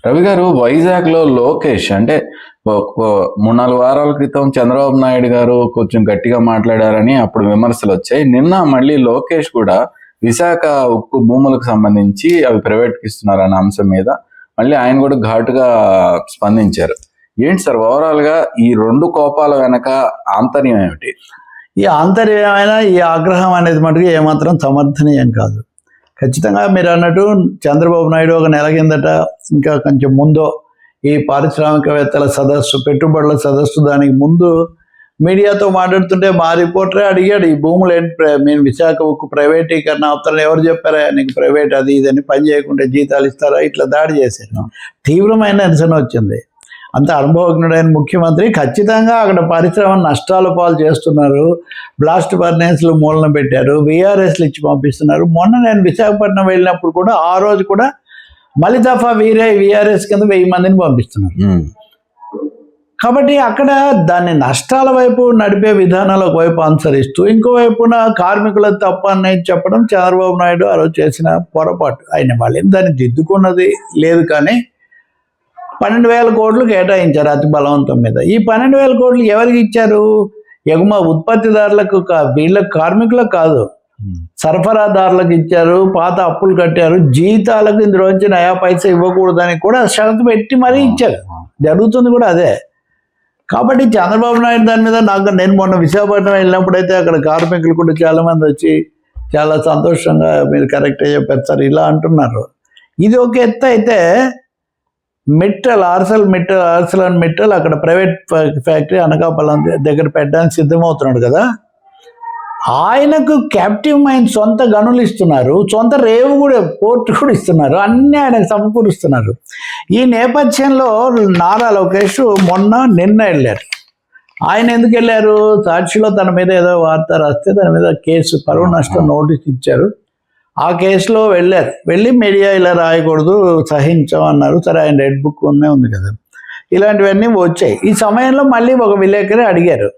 రవి గారు, వైజాగ్లో లోకేష్ అంటే 3-4 వారాల క్రితం చంద్రబాబు నాయుడు గారు కొంచెం గట్టిగా మాట్లాడారని అప్పుడు విమర్శలు వచ్చాయి. నిన్న మళ్ళీ లోకేష్ కూడా విశాఖ ఉక్కు భూములకు సంబంధించి అవి ప్రైవేట్కి ఇస్తున్నారన్న అంశం మీద మళ్ళీ ఆయన కూడా ఘాటుగా స్పందించారు. ఏంటి సార్, ఓవరాల్ గా ఈ రెండు కోపాల వెనక ఆంతర్యం ఏమిటి? ఈ ఆంతర్యమైన ఈ ఆగ్రహం అనేది మటుకు ఏమాత్రం సమర్థనీయం కాదు. ఖచ్చితంగా మీరు అన్నట్టు చంద్రబాబు నాయుడు ఒక నెల కిందట ఇంకా కొంచెం ముందు ఈ పారిశ్రామికవేత్తల సదస్సు, పెట్టుబడుల సదస్సు, దానికి ముందు మీడియాతో మాట్లాడుతుంటే మా రిపోర్టరే అడిగాడు, ఈ భూములు ఏంటి, మేము విశాఖ ఉక్కు ప్రైవేటీకరణ అవుతారని ఎవరు చెప్పారా, నీకు ప్రైవేట్ అది ఇదని పని చేయకుంటే జీతాలు ఇస్తారా, ఇట్లా దాడి చేశారు. తీవ్రమైన నిరసన వచ్చింది. అంత అనుభవజ్ఞుడైన ముఖ్యమంత్రి ఖచ్చితంగా అక్కడ పరిశ్రమ నష్టాల పాలు చేస్తున్నారు, బ్లాస్ట్ ఫర్నేస్లు మూలన పెట్టారు, విఆర్ఎస్లు ఇచ్చి పంపిస్తున్నారు. మొన్న నేను విశాఖపట్నం వెళ్ళినప్పుడు కూడా ఆ రోజు కూడా మళ్ళీ దఫా విఆర్ఎస్ కింద 1000 మందిని పంపిస్తున్నారు. కాబట్టి అక్కడ దాన్ని నష్టాల వైపు నడిపే విధానాలకు వైపు అనుసరిస్తూ ఇంకోవైపున కార్మికుల తప్పని చెప్పడం చంద్రబాబు నాయుడు ఆ రోజు చేసిన పొరపాటు. ఆయన వాళ్ళు దాన్ని దిద్దుకున్నది లేదు, కానీ 12,000 కోట్లు కేటాయించారు అతి బలవంతం మీద. ఈ 12,000 కోట్లు ఎవరికి ఇచ్చారు? ఉత్పత్తిదారులకు, వీళ్ళకి కార్మికులకు కాదు, సరఫరాదారులకు ఇచ్చారు. పాత అప్పులు కట్టారు, జీతాలకు ఇందులోంచి నయా పైసా ఇవ్వకూడదని కూడా షరతు పెట్టి మరీ ఇచ్చారు. జరుగుతుంది కూడా అదే. కాబట్టి చంద్రబాబు నాయుడు దాని మీద నేను మొన్న విశాఖపట్నం వెళ్ళినప్పుడైతే అక్కడ కార్మికులు కూడా చాలామంది వచ్చి చాలా సంతోషంగా మీరు కరెక్టే చెప్పారు సార్ ఇలా అంటున్నారు. ఇది ఒక ఎత్తు అయితే ఆర్సెల్ అండ్ మిట్టల్ అక్కడ ప్రైవేట్ ఫ్యాక్టరీ అనకాపల్లి దగ్గర పెట్టడానికి సిద్ధమవుతున్నాడు కదా, ఆయనకు క్యాప్టివ్ మైన్ సొంత గనులు ఇస్తున్నారు, సొంత రేవు కూడా పోర్టు కూడా ఇస్తున్నారు, అన్నీ ఆయనకు సమకూరుస్తున్నారు. ఈ నేపథ్యంలో నారా లోకేష్ నిన్న వెళ్ళారు. ఆయన ఎందుకు వెళ్ళారు? సాక్షిలో తన మీద ఏదో వార్త రాస్తే తన మీద కేసు, పరువు నష్టం నోటీస్ ఇచ్చారు. ఆ కేసులో వెళ్ళి మీడియా ఇలా రాయకూడదు, సహించాం అన్నారు. సరే, ఆయన రెడ్ బుక్ ఉంది కదా, ఇలాంటివన్నీ వచ్చాయి. ఈ సమయంలో మళ్ళీ ఒక విలేకరి అడిగారు,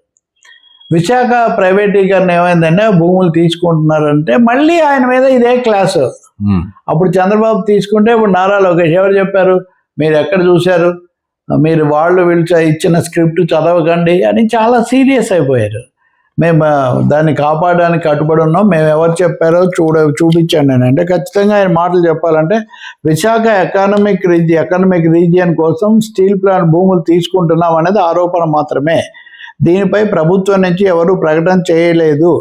విశాఖ ప్రైవేటీకరణ ఏమైందంటే భూములు తీసుకుంటున్నారంటే మళ్ళీ ఆయన మీద ఇదే క్లాసు. అప్పుడు చంద్రబాబు తీసుకుంటే ఇప్పుడు నారా లోకేష్ ఎవరు చెప్పారు, మీరు ఎక్కడ చూశారు, మీరు వీళ్ళు ఇచ్చిన స్క్రిప్ట్ చదవకండి అని చాలా సీరియస్ అయిపోయారు. మేము దాన్ని కాపాడడానికి కట్టుబడి ఉన్నాం, మేము ఎవరు చెప్పారో చూపించండి అని. అంటే ఖచ్చితంగా ఆయన మాటలు చెప్పాలంటే విశాఖ ఎకనామిక్ రీజియన్ కోసం స్టీల్ ప్లాంట్ భూములు తీసుకుంటున్నాం అనేది ఆరోపణ మాత్రమే, దీనిపై ప్రభుత్వం నుంచి ఎవరు ప్రకటన చేయలేదు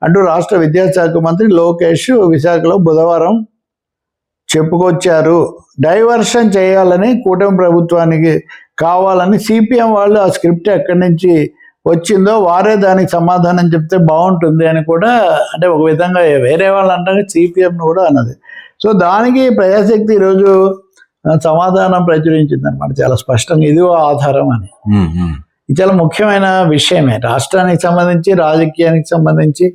అంటూ రాష్ట్ర విద్యాశాఖ మంత్రి లోకేష్ విశాఖలో బుధవారం చెప్పుకొచ్చారు. డైవర్షన్ చేయాలని కూటమి ప్రభుత్వానికి కావాలని సిపిఎం వాళ్ళు ఆ స్క్రిప్ట్ ఎక్కడి నుంచి వచ్చిందో వారే దానికి సమాధానం చెప్తే బాగుంటుంది అని కూడా, అంటే ఒక విధంగా వేరే వాళ్ళు అంటే సిపిఎంను కూడా అన్నది. సో దానికి ప్రజాశక్తి ఈరోజు సమాధానం ప్రచురించింది అనమాట, చాలా స్పష్టంగా ఇదిగో ఆధారం అని. ఇది చాలా ముఖ్యమైన విషయమే, రాష్ట్రానికి సంబంధించి రాజకీయానికి సంబంధించి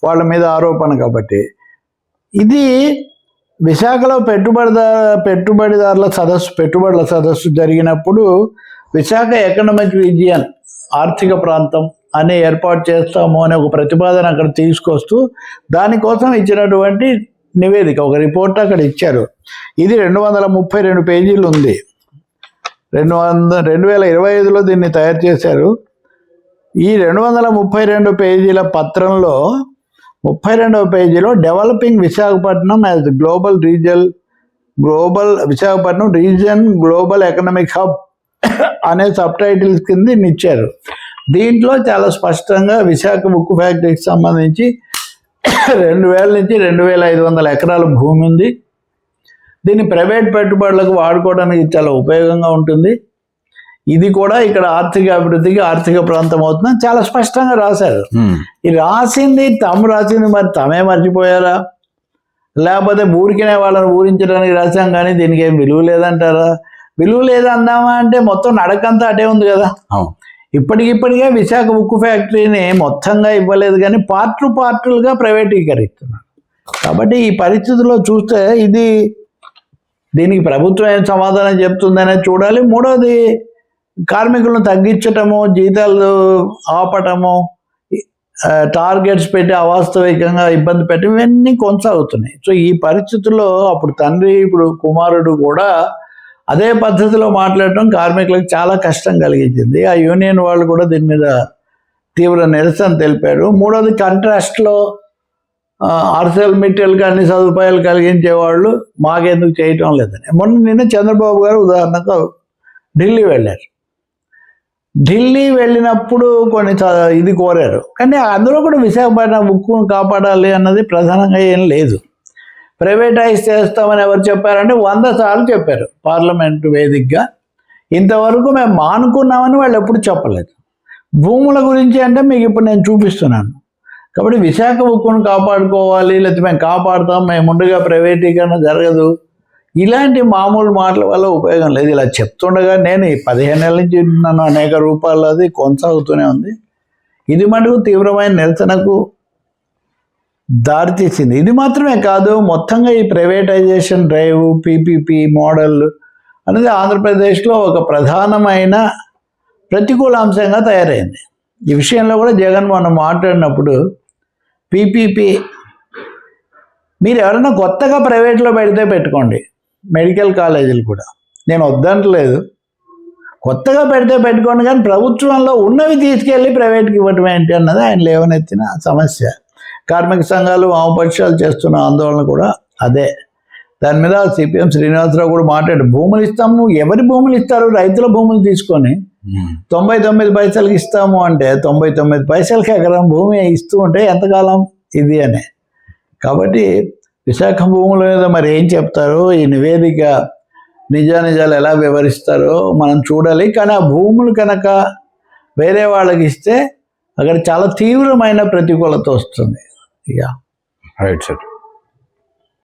వాళ్ళ మీద ఆరోపణ. కాబట్టి ఇది విశాఖలో పెట్టుబడుల సదస్సు జరిగినప్పుడు విశాఖ ఎకనామిక్ రీజియన్, ఆర్థిక ప్రాంతం అని ఏర్పాటు చేస్తాము అనే ఒక ప్రతిపాదన అక్కడ తీసుకొస్తూ దానికోసం ఇచ్చినటువంటి నివేదిక, ఒక రిపోర్ట్ అక్కడ ఇచ్చారు. ఇది 232 పేజీలు ఉంది. 2025లో దీన్ని తయారు చేశారు. ఈ 232 పేజీల పత్రంలో 32వ పేజీలో developing Visakhapatnam as Visakhapatnam region global economic hub అనే సబ్ టైటిల్స్ కింద ఇచ్చారు. దీంట్లో చాలా స్పష్టంగా విశాఖ ఉక్కు ఫ్యాక్టరీకి సంబంధించి 2000 నుంచి 2500 ఎకరాల భూమి ఉంది. దీన్ని ప్రైవేట్ పెట్టుబడులకు వాడుకోవడానికి చాలా ఉపయోగంగా ఉంటుంది. ఇది కూడా ఇక్కడ ఆర్థిక అభివృద్ధికి ఆర్థిక ప్రాంతం అవుతుందని చాలా స్పష్టంగా రాశారు. ఈ రాసింది మరి తమే మర్చిపోయారా, లేకపోతే ఊరికినే వాళ్ళని ఊరించడానికి రాశాం కానీ దీనికి ఏం విలువ లేదంటారా? విలువ లేదందామా అంటే మొత్తం నడకంతా అటే ఉంది కదా. ఇప్పటికే విశాఖ ఉక్కు ఫ్యాక్టరీని మొత్తంగా ఇవ్వలేదు కానీ పార్టులుగా ప్రైవేటీకరిస్తున్నారు. కాబట్టి ఈ పరిస్థితుల్లో చూస్తే దీనికి ప్రభుత్వం ఏం సమాధానం చెప్తుందనేది చూడాలి. మూడోది, కార్మికులను తగ్గించటము, జీతాలు ఆపటము, టార్గెట్స్ పెట్టి అవాస్తవికంగా ఇబ్బంది పెట్టి ఇవన్నీ కొనసాగుతున్నాయి. సో ఈ పరిస్థితుల్లో అప్పుడు తండ్రి, ఇప్పుడు కుమారుడు కూడా అదే పద్ధతిలో మాట్లాడటం కార్మికులకు చాలా కష్టం కలిగించింది. ఆ యూనియన్ వాళ్ళు కూడా దీని మీద తీవ్ర నిరసన తెలిపారు. మూడోది కాంట్రాస్ట్లో ఆర్సెల్ మిట్టెల్కి అన్ని సదుపాయాలు కలిగించే వాళ్ళు మాకెందుకు చేయటం లేదని. నిన్న చంద్రబాబు గారు ఉదాహరణకు ఢిల్లీ వెళ్ళారు. ఢిల్లీ వెళ్ళినప్పుడు కొన్ని ఇది కోరారు, కానీ అందులో కూడా విశాఖపట్నం ఉక్కును కాపాడాలి అన్నది ప్రధానంగా ఏం లేదు. ప్రైవేటైజ్ చేస్తామని ఎవరు చెప్పారంటే 100 సార్లు చెప్పారు పార్లమెంటు వేదికగా. ఇంతవరకు మేము మానుకున్నామని వాళ్ళు ఎప్పుడు చెప్పలేదు. భూముల గురించి అంటే మీకు ఇప్పుడు నేను చూపిస్తున్నాను. కాబట్టి విశాఖ ఉక్కును కాపాడుకోవాలి, లేకపోతే మేము కాపాడుతాం, మేము ముందుగా ప్రైవేటీకరణ జరగదు, ఇలాంటి మామూలు మాటల వల్ల ఉపయోగం లేదు. ఇలా చెప్తుండగా నేను ఈ 15 ఏళ్ళ నుంచి నన్ను అనేక రూపాయలు అది కొనసాగుతూనే ఉంది. ఇది మటుకు తీవ్రమైన నిరసనకు దారితీసింది. ఇది మాత్రమే కాదు, మొత్తంగా ఈ ప్రైవేటైజేషన్ డ్రైవ్, పీపీపీ మోడల్ అనేది ఆంధ్రప్రదేశ్లో ఒక ప్రధానమైన ప్రతికూల అంశంగా తయారైంది. ఈ విషయంలో కూడా జగన్ మనం మాట్లాడినప్పుడు పీపీపీ మీరు ఎవరైనా కొత్తగా ప్రైవేట్లో పెడితే పెట్టుకోండి, మెడికల్ కాలేజీలు కూడా నేను వద్దంటలేదు, కొత్తగా పెడితే పెట్టుకోండి, కానీ ప్రభుత్వంలో ఉన్నవి తీసుకెళ్ళి ప్రైవేట్కి ఇవ్వటం ఏంటి అన్నది ఆయన లేవనెత్తిన సమస్య. కార్మిక సంఘాలు వామపక్షాలు చేస్తున్న ఆందోళన కూడా అదే. దాని మీద సిపిఎం శ్రీనివాసరావు కూడా మాట్లాడు, భూములు ఇస్తాము, ఎవరి భూములు ఇస్తారు? రైతుల భూములు తీసుకొని 99 పైసలకి ఇస్తాము అంటే 99 పైసలకి ఎకరం భూమి ఇస్తూ ఉంటే ఎంతకాలం ఇది అని. కాబట్టి విశాఖ భూముల మీద మరి ఏం చెప్తారో, ఈ నివేదిక నిజానిజాలు ఎలా వివరిస్తారో మనం చూడాలి. కానీ ఆ భూములు కనుక వేరే వాళ్ళకి ఇస్తే అక్కడ చాలా తీవ్రమైన ప్రతికూలత వస్తుంది. Right sir.